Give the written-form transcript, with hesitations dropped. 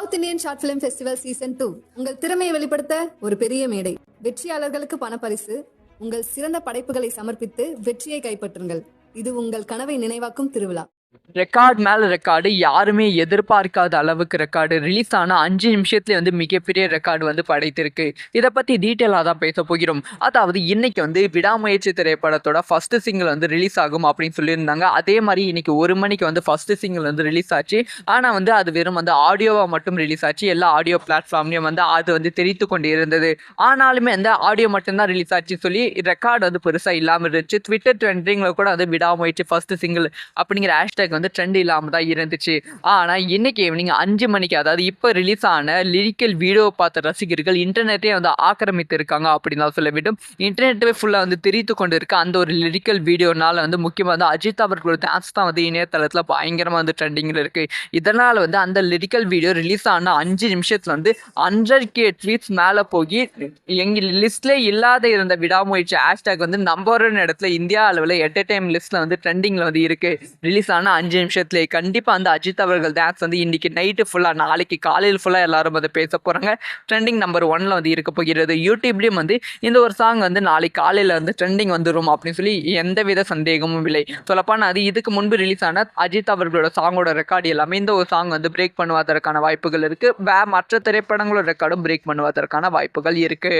South Indian short film festival season 2 உங்கள் திறமையை வெளிப்படுத்த ஒரு பெரிய மேடை. வெற்றியாளர்களுக்கு பணப்பரிசு. உங்கள் சிறந்த படைப்புகளை சமர்ப்பித்து வெற்றியை கைப்பற்றுங்கள். இது உங்கள் கனவை நினைவாக்கும் திருவிழா. ரெக்கார்ட் மேல ரெக்கார்டு, யாருமே எதிர்பார்க்காத அளவுக்கு ரெக்கார்டு ரிலீஸ் ஆன 5 நிமிஷத்துல மிகப்பெரிய ரெக்கார்டு படைத்திருக்கு. இதை பத்தி டீட்டெயிலாக தான் பேச போகிறோம். அதாவது இன்னைக்கு விடாமுயற்சி திரைப்படத்தோட ஃபர்ஸ்ட் சிங்கிள் ரிலீஸ் ஆகும் அப்படின்னு சொல்லியிருந்தாங்க. அதே மாதிரி இன்னைக்கு 1 மணிக்கு ஃபர்ஸ்ட் சிங்கிள் ரிலீஸ் ஆச்சு. ஆனா அது வெறும் ஆடியோவா மட்டும் ரிலீஸ் ஆச்சு. எல்லா ஆடியோ பிளாட்ஃபார்ம்லயும் அது தெரித்து கொண்டு இருந்தது. ஆனாலுமே ஆடியோ மட்டும்தான் ரிலீஸ் ஆச்சுன்னு சொல்லி ரெக்கார்டு பெருசா இல்லாம இருந்துச்சு. ட்விட்டர் ட்ரெண்டிங்ல கூட விடாமுயற்சி ஃபர்ஸ்ட் சிங்கிள் அப்படிங்கிற ஹேஷ்டேக் ட்ரெண்ட் இல்லாம தான் இருந்துச்சு. ஆனா இன்னைக்கு ஈவினிங் 5 மணிக்கு, அதாவது இப்ப ரிலீஸ் ஆன லிரிக்கல் வீடியோ பார்த்த ரசிகர்கள் இன்டர்நெட்டே ஆக்கிரமித்து இருக்காங்க அப்படின்னு தான் சொல்ல வேண்டும். இன்டர்நெட்டே ஃபுல்லா தெரித்து கொண்டு இருக்க அந்த ஒரு லிரிக்கல் வீடியோனால முக்கியமா அஜித் அவர்களோட டான்ஸ் தான் இணையதளத்துல பயங்கரமா ட்ரெண்டிங்ல இருக்கு. இதனால அந்த லிரிக்கல் வீடியோ ரிலீஸ் ஆன 5 நிமிஷத்துல 100K ட்வீட்ஸ் மேல போய் எங்க லிஸ்ட்ல இல்லாத இருந்த விடாமுயற்சி ஹேஷ்டேக் நம்பர் 1 இடத்துல இந்தியா அளவில் என்டர்டைன்மெண்ட் லிஸ்ட்ல ட்ரெண்டிங்ல இருக்கு. ரிலீஸ் ஆன 5 நிமிஷத்துலேயே கண்டிப்பா அஜித் அவர்கள் டான்ஸ் இன்னைக்கு நைட்டு ஃபுல்லா, நாளைக்கு காலையில் ஃபுல்லா எல்லாரும் பேச போறாங்க. ட்ரெண்டிங் நம்பர் 1ல இருக்க போகிறது. யூடியூப்லயும் இந்த ஒரு சாங் நாளைக்கு காலையில ட்ரெண்டிங் வந்துடும் அப்படின்னு சொல்லி எந்தவித சந்தேகமும் இல்லை. சொல்லப்போனா இதுக்கு முன்பு ரிலீஸ் ஆன அஜித் அவர்களோட சாங்கோட ரெக்கார்டு எல்லாமே இந்த ஒரு சாங் பிரேக் பண்ணுவதற்கான வாய்ப்புகள் இருக்கு. மற்ற திரைப்படங்களோட ரெக்கார்டும் பிரேக் பண்ணுவதற்கான வாய்ப்புகள் இருக்கு.